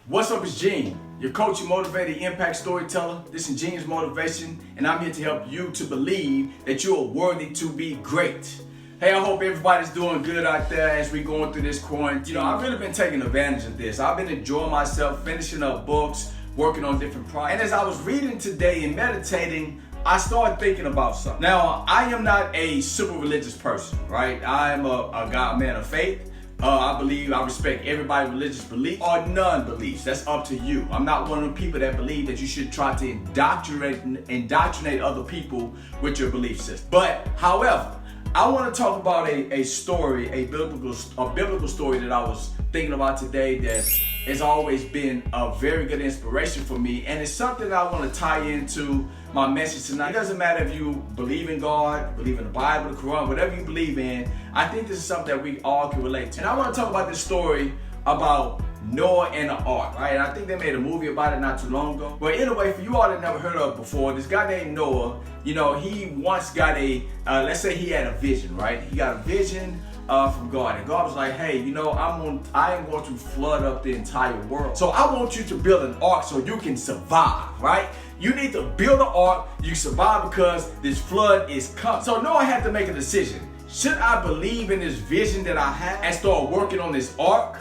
What's up, it's Gene, your coach, your motivated impact storyteller. This is Gene's Motivation, and I'm here to help you to believe that you are worthy to be great. Hey, I hope everybody's doing good out there as we're going through this quarantine. I've really been taking advantage of this. I've been enjoying myself, finishing up books, working on different projects. And as I was reading today and meditating, I started thinking about something. Now, I am not a super religious person, right? I'm a God man of faith. I respect everybody's religious belief or non-beliefs. That's up to you. I'm not one of the people that believe that you should try to indoctrinate other people with your belief system. But, however, I want to talk about a story, a biblical story that I was thinking about today that has always been a very good inspiration for me, and it's something that I want to tie into my message tonight. It doesn't matter if you believe in God, believe in the Bible, the Quran, whatever you believe in. I think this is something that we all can relate to. And I want to talk about this story about Noah and the ark, right? And I think they made a movie about it not too long ago. But anyway, for you all that never heard of it before, this guy named Noah, he once got let's say he had a vision, right? He got a vision from God, and God was like, hey, I am going to flood up the entire world. So I want you to build an ark so you can survive, right? You need to build an ark, you survive because this flood is coming. So Noah had to make a decision. Should I believe in this vision that I have and start working on this ark?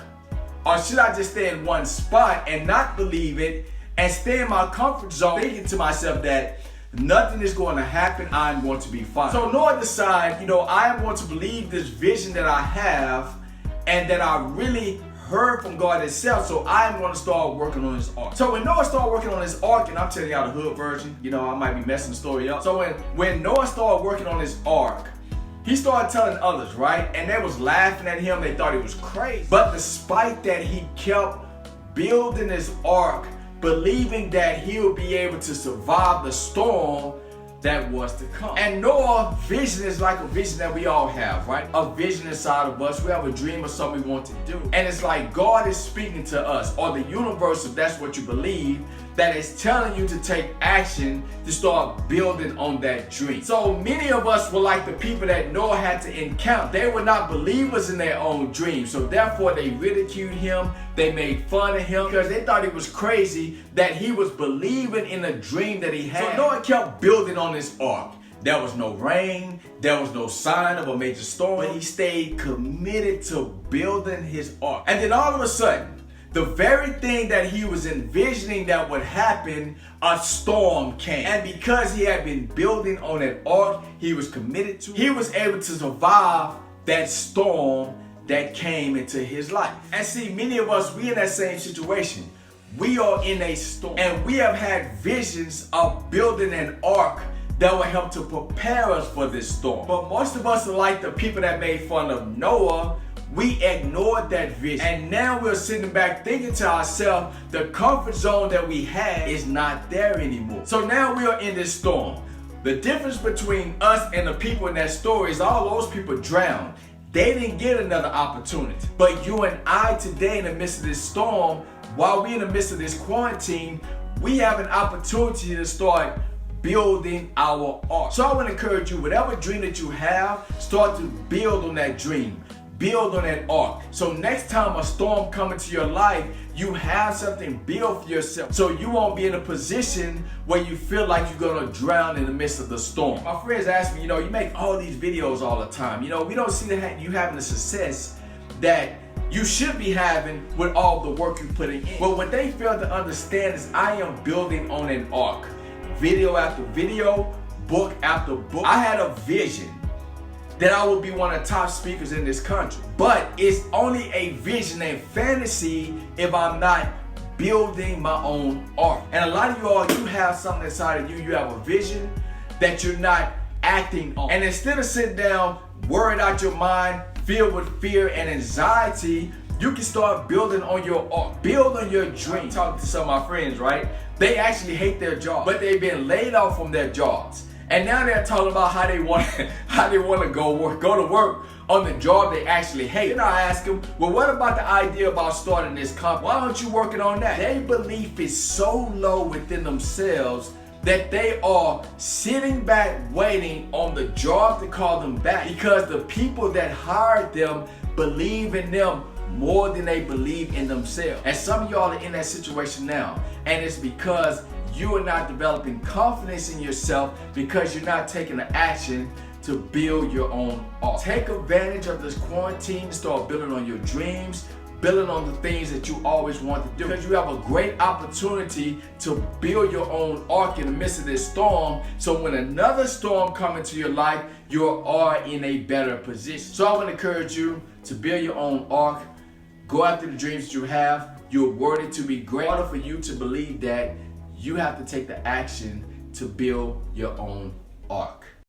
Or should I just stay in one spot and not believe it and stay in my comfort zone, thinking to myself that nothing is going to happen, I'm going to be fine. So Noah decided, I am going to believe this vision that I have and that I really heard from God itself, so I'm going to start working on this ark. So when Noah started working on this ark, and I'm telling y'all the hood version, I might be messing the story up. So when Noah started working on this ark, he started telling others, right? And they was laughing at him. They thought he was crazy. But despite that, he kept building this ark, believing that he would be able to survive the storm that was to come. And Noah's vision is like a vision that we all have, right? A vision inside of us. We have a dream of something we want to do. And it's like God is speaking to us, or the universe, if that's what you believe, that is telling you to take action to start building on that dream. So many of us were like the people that Noah had to encounter. They were not believers in their own dreams. So therefore they ridiculed him. They made fun of him because they thought it was crazy that he was believing in a dream that he had. So Noah kept building on this ark. There was no rain. There was no sign of a major storm. But he stayed committed to building his ark. And then all of a sudden, the very thing that he was envisioning that would happen, a storm came. And because he had been building on that ark, he was committed to, he was able to survive that storm that came into his life. And see, many of us, we in that same situation. We are in a storm, and we have had visions of building an ark that will help to prepare us for this storm. But most of us are like the people that made fun of Noah. We ignored that vision, and now we're sitting back thinking to ourselves, the comfort zone that we had is not there anymore. So now we are in this storm. The difference between us and the people in that story is all those people drowned. They didn't get another opportunity. But you and I today, in the midst of this storm, while we're in the midst of this quarantine, we have an opportunity to start building our ark. So I want to encourage you, whatever dream that you have, start to build on that dream. Build on that ark. So next time a storm comes into your life, you have something built for yourself. So you won't be in a position where you feel like you're going to drown in the midst of the storm. My friends ask me, you make all these videos all the time. We don't see you having the success that you should be having with all the work you're putting in. But what they fail to understand is I am building on an ark. Video after video, book after book. I had a vision that I will be one of the top speakers in this country. But it's only a vision and fantasy if I'm not building my own ark. And a lot of you all, you have something inside of you. You have a vision that you're not acting on. And instead of sitting down, worried out your mind, filled with fear and anxiety, you can start building on your ark. Build on your dream. I'm talking to some of my friends, right? They actually hate their job, but they've been laid off from their jobs. And now they're talking about how they want to go to work on the job they actually hate. And I ask them, well, what about the idea about starting this company? Why aren't you working on that? Their belief is so low within themselves that they are sitting back waiting on the job to call them back because the people that hired them believe in them more than they believe in themselves. And some of y'all are in that situation now, and it's because you are not developing confidence in yourself because you're not taking the action to build your own ark. Take advantage of this quarantine to start building on your dreams, building on the things that you always want to do. Because you have a great opportunity to build your own ark in the midst of this storm, so when another storm comes into your life, you are in a better position. So I want to encourage you to build your own ark. Go after the dreams that you have. You're worthy to be great. In order for you to believe that, you have to take the action to build your own ark.